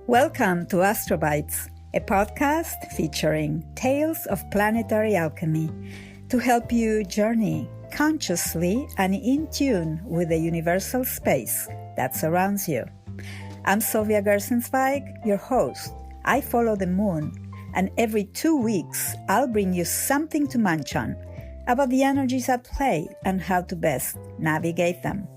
Welcome to Astrobites, a podcast featuring tales of planetary alchemy to help you journey consciously and in tune with the universal space that surrounds you. I'm Sylvia Gersenzweig, your host. I follow the moon, and every 2 weeks I'll bring you something to munch on about the energies at play and how to best navigate them.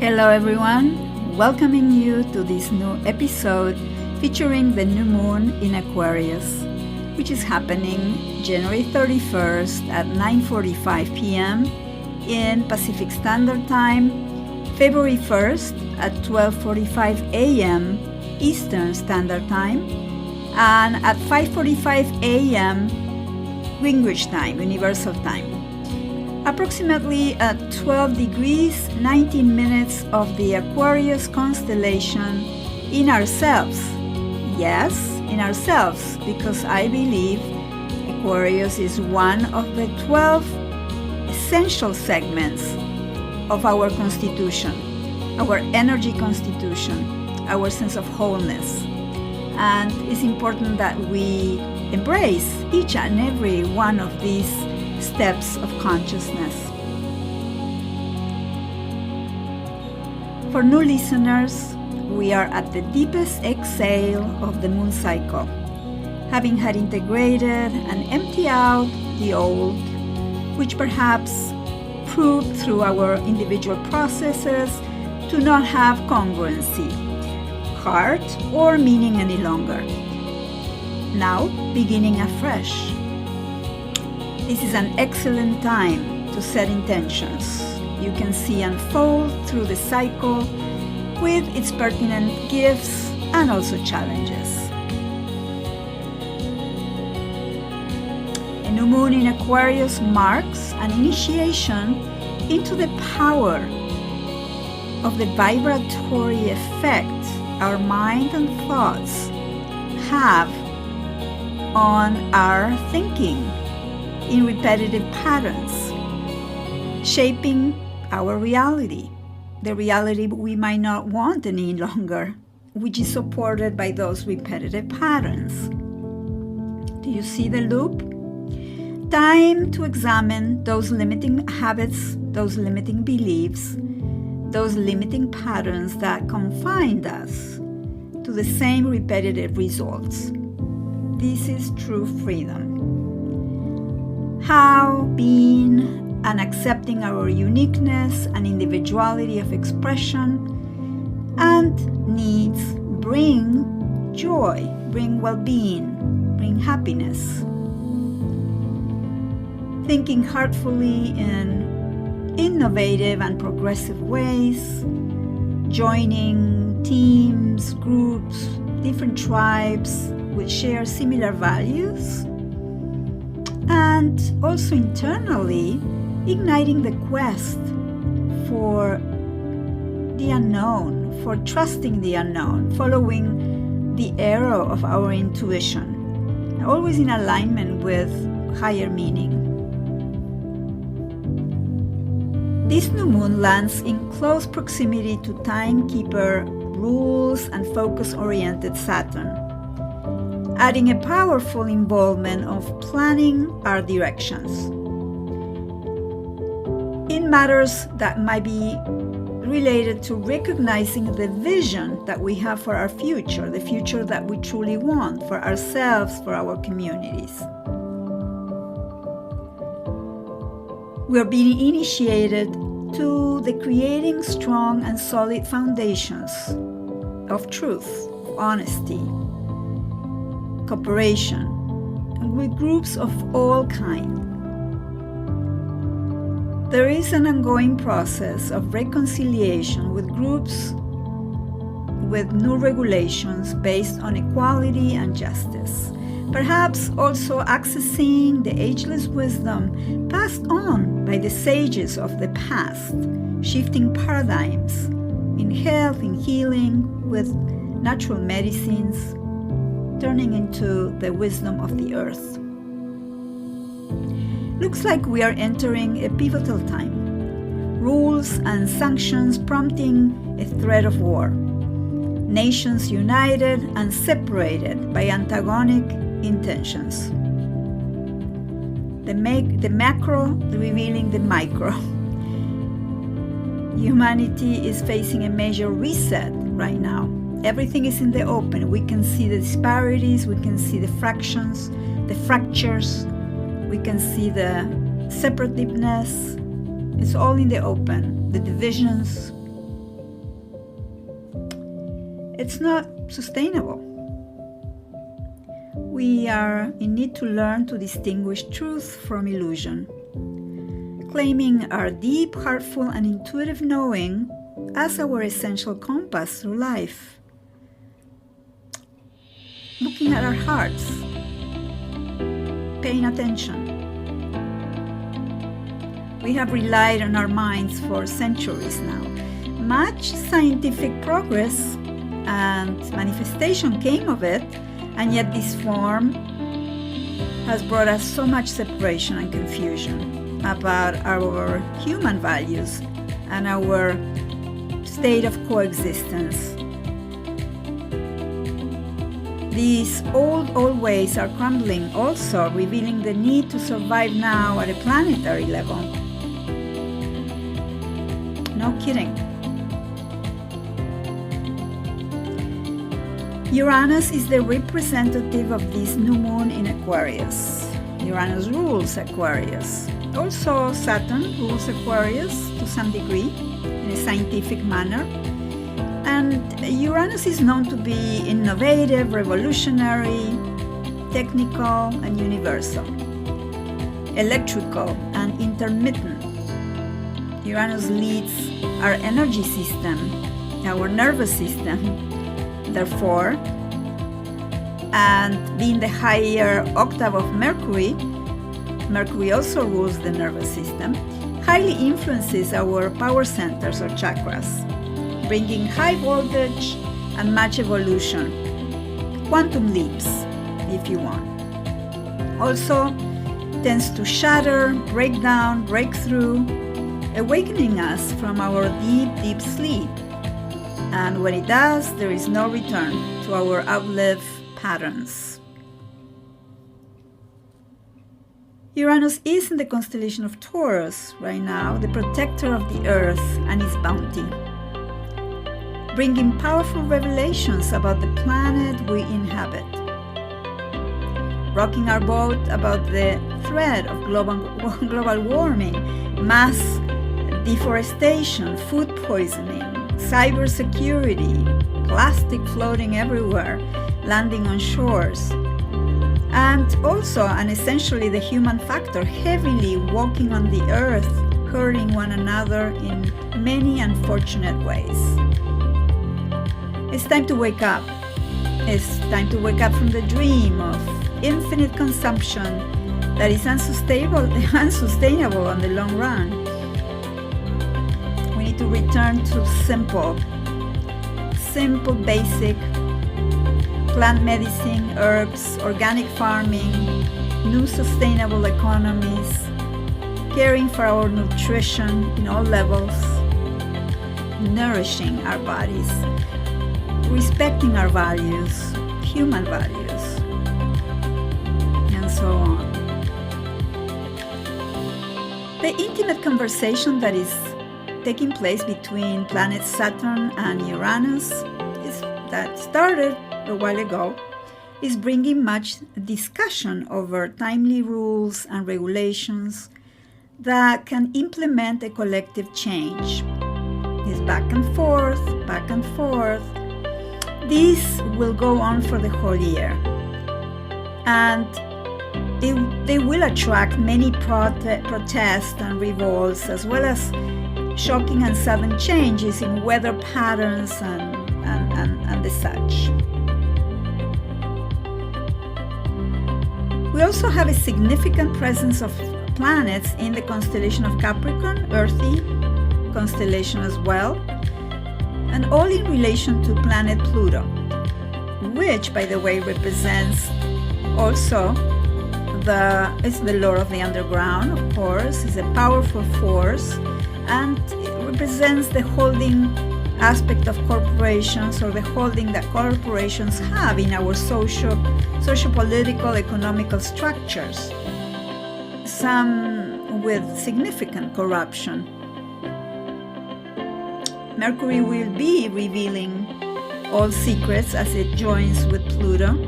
Hello everyone, welcoming you to this new episode featuring the new moon in Aquarius, which is happening January 31st at 9:45 p.m. in Pacific Standard Time, February 1st at 12:45 a.m. Eastern Standard Time, and at 5:45 a.m. Greenwich Time, Universal Time. Approximately at 12 degrees, 19 minutes of the Aquarius constellation in ourselves. Yes, in ourselves, because I believe Aquarius is one of the 12 essential segments of our constitution, our energy constitution, our sense of wholeness. And it's important that we embrace each and every one of these steps of consciousness. For new listeners, we are at the deepest exhale of the moon cycle, having had integrated and emptied out the old, which perhaps proved through our individual processes to not have congruency, heart, or meaning any longer. Now, beginning afresh. This is an excellent time to set intentions you can see unfold through the cycle with its pertinent gifts and also challenges. A new moon in Aquarius marks an initiation into the power of the vibratory effect our mind and thoughts have on our thinking in repetitive patterns, shaping our reality, the reality we might not want any longer, which is supported by those repetitive patterns. Do you see the loop? Time to examine those limiting habits, those limiting beliefs, those limiting patterns that confined us to the same repetitive results. This is true freedom. How being and accepting our uniqueness and individuality of expression and needs bring joy, bring well-being, bring happiness. Thinking heartfully in innovative and progressive ways, joining teams, groups, different tribes which share similar values, and also internally igniting the quest for the unknown, for trusting the unknown, following the arrow of our intuition, always in alignment with higher meaning. This new moon lands in close proximity to timekeeper, rules, and focus-oriented Saturn, adding a powerful involvement of planning our directions in matters that might be related to recognizing the vision that we have for our future, the future that we truly want for ourselves, for our communities. We are being initiated to the creating strong and solid foundations of truth, of honesty, cooperation, and with groups of all kinds. There is an ongoing process of reconciliation with groups with new regulations based on equality and justice. Perhaps also accessing the ageless wisdom passed on by the sages of the past, shifting paradigms in health, in healing, with natural medicines, turning into the wisdom of the earth. Looks like we are entering a pivotal time. Rules and sanctions prompting a threat of war. Nations united and separated by antagonic intentions. The macro revealing the micro. Humanity is facing a major reset right now. Everything is in the open. We can see the disparities, we can see the fractions, the fractures, we can see the separativeness. It's all in the open, the divisions. It's not sustainable. We are in need to learn to distinguish truth from illusion, claiming our deep, heartful, and intuitive knowing as our essential compass through life. Looking at our hearts, paying attention. We have relied on our minds for centuries now. Much scientific progress and manifestation came of it, and yet this form has brought us so much separation and confusion about our human values and our state of coexistence. These old ways are crumbling, also revealing the need to survive now at a planetary level. No kidding. Uranus is the representative of this new moon in Aquarius. Uranus rules Aquarius. Also, Saturn rules Aquarius to some degree in a scientific manner. And Uranus is known to be innovative, revolutionary, technical, and universal, electrical, and intermittent. Uranus leads our energy system, our nervous system, therefore, and being the higher octave of Mercury, Mercury also rules the nervous system, highly influences our power centers or chakras, bringing high voltage and much evolution, quantum leaps, if you want. Also tends to shatter, break down, break through, awakening us from our deep sleep. And when it does, there is no return to our outlived patterns. Uranus is in the constellation of Taurus right now, the protector of the earth and its bounty, bringing powerful revelations about the planet we inhabit, rocking our boat about the threat of global warming, mass deforestation, food poisoning, cybersecurity, plastic floating everywhere, landing on shores, and also and essentially the human factor heavily walking on the earth, hurting one another in many unfortunate ways. It's time to wake up. It's time to wake up from the dream of infinite consumption that is unsustainable on the long run. We need to return to simple, basic plant medicine, herbs, organic farming, new sustainable economies, caring for our nutrition in all levels, nourishing our bodies, respecting our values, human values, and so on. The intimate conversation that is taking place between planets Saturn and Uranus that started a while ago is bringing much discussion over timely rules and regulations that can implement a collective change. This back and forth. This will go on for the whole year. And they will attract many protests and revolts, as well as shocking and sudden changes in weather patterns and the such. We also have a significant presence of planets in the constellation of Capricorn, earthy constellation as well, and all in relation to planet Pluto, which, by the way, represents also it's the Lord of the Underground, of course, is a powerful force, and it represents the holding aspect of corporations, or the holding that corporations have in our socio-political, economical structures, some with significant corruption. Mercury will be revealing all secrets as it joins with Pluto.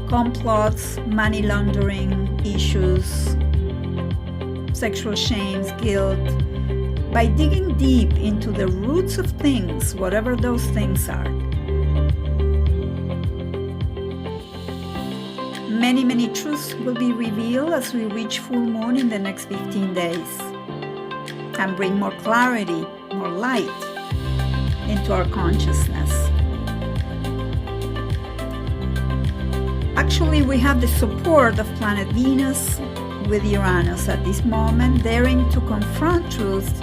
Complots, money laundering issues, sexual shames, guilt. By digging deep into the roots of things, whatever those things are. Many, many truths will be revealed as we reach full moon in the next 15 days and bring more clarity, more light into our consciousness. Actually, we have the support of planet Venus with Uranus at this moment, daring to confront truth,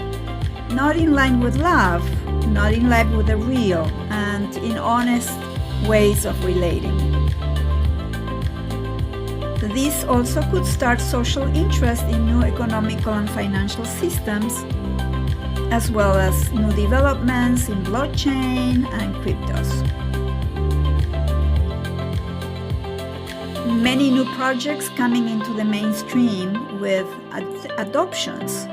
not in line with love, not in line with the real, and in honest ways of relating. This also could start social interest in new economical and financial systems, as well as new developments in blockchain and cryptos. Many new projects coming into the mainstream with adoptions.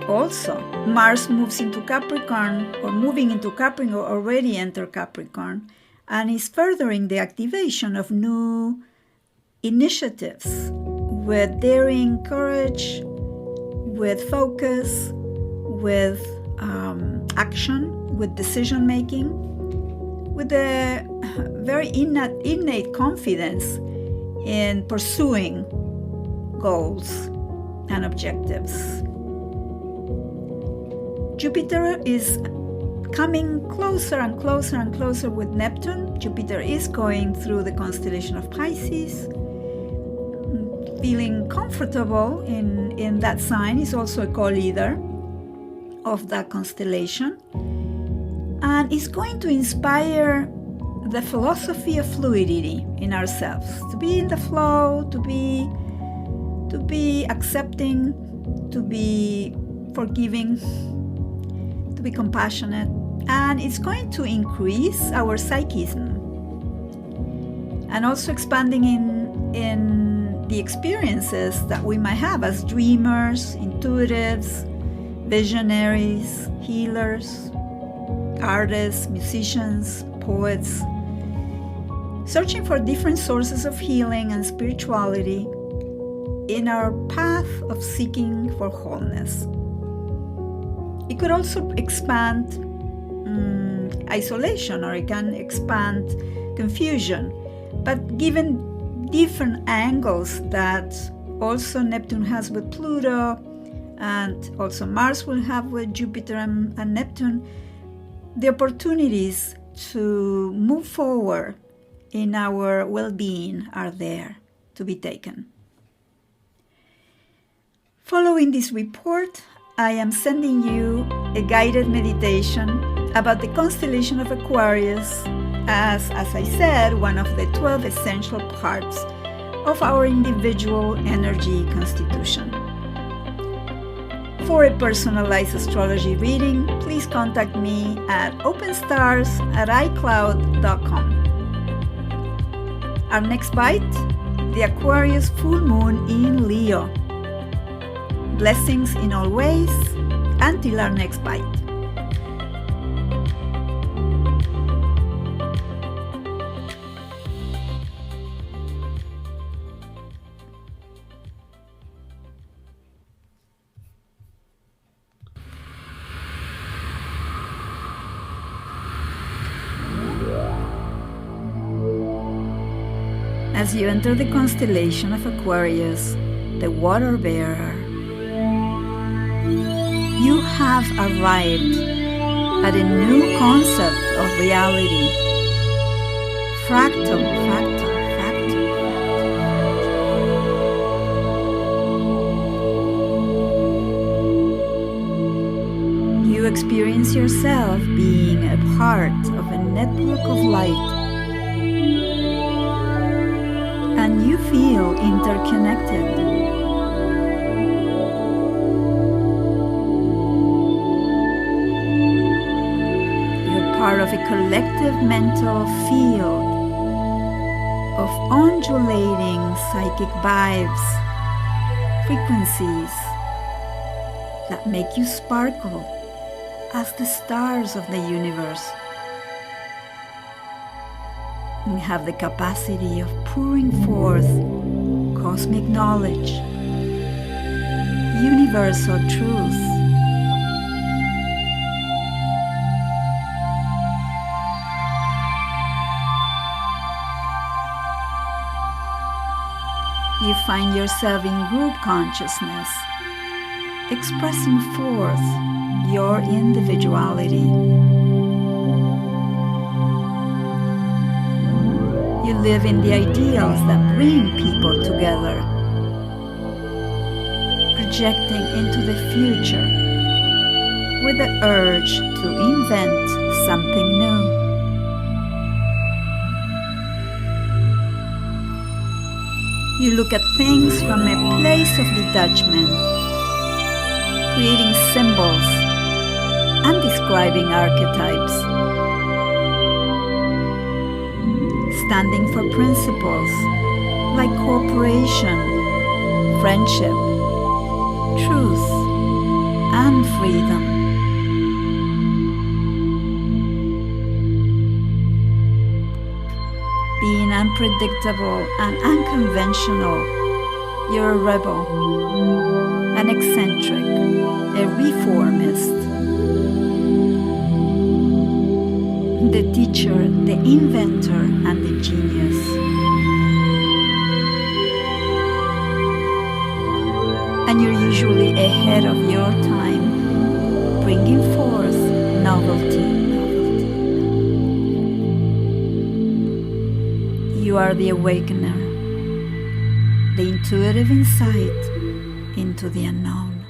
Also, Mars moves into Capricorn, or moving into Capricorn, or already entered Capricorn, and is furthering the activation of new initiatives with daring, courage, with focus, with action, with decision making, with a very innate confidence in pursuing goals and objectives. Jupiter is coming closer and closer and closer with Neptune. Jupiter is going through the constellation of Pisces, feeling comfortable in that sign. Is also a co-leader of that constellation, and is going to inspire the philosophy of fluidity in ourselves, to be in the flow, to be accepting, to be forgiving, to be compassionate, and it's going to increase our psychism, and also expanding in the experiences that we might have as dreamers, intuitives, visionaries, healers, artists, musicians, poets, searching for different sources of healing and spirituality in our path of seeking for wholeness. It could also expand isolation, or it can expand confusion, but given different angles that also Neptune has with Pluto, and also Mars will have with Jupiter and Neptune, the opportunities to move forward in our well-being are there to be taken. Following this report, I am sending you a guided meditation about the constellation of Aquarius as I said, one of the 12 essential parts of our individual energy constitution. For a personalized astrology reading, please contact me at openstars@icloud.com. Our next bite, the Aquarius full moon in Leo. Blessings in all ways. Until our next bite. As you enter the constellation of Aquarius, the water bearer, you have arrived at a new concept of reality. Fractal, fractal, fractal. You experience yourself being a part of a network of light you feel interconnected. You're part of a collective mental field of undulating psychic vibes, frequencies that make you sparkle as the stars of the universe, and have the capacity of pouring forth cosmic knowledge, universal truth. You find yourself in group consciousness, expressing forth your individuality. You live in the ideals that bring people together, projecting into the future with the urge to invent something new. You look at things from a place of detachment, creating symbols and describing archetypes, standing for principles like cooperation, friendship, truth, and freedom. Being unpredictable and unconventional, you're a rebel, an eccentric, a reformist, the teacher, the inventor, and the genius. And you're usually ahead of your time, bringing forth novelty. You are the awakener, the intuitive insight into the unknown.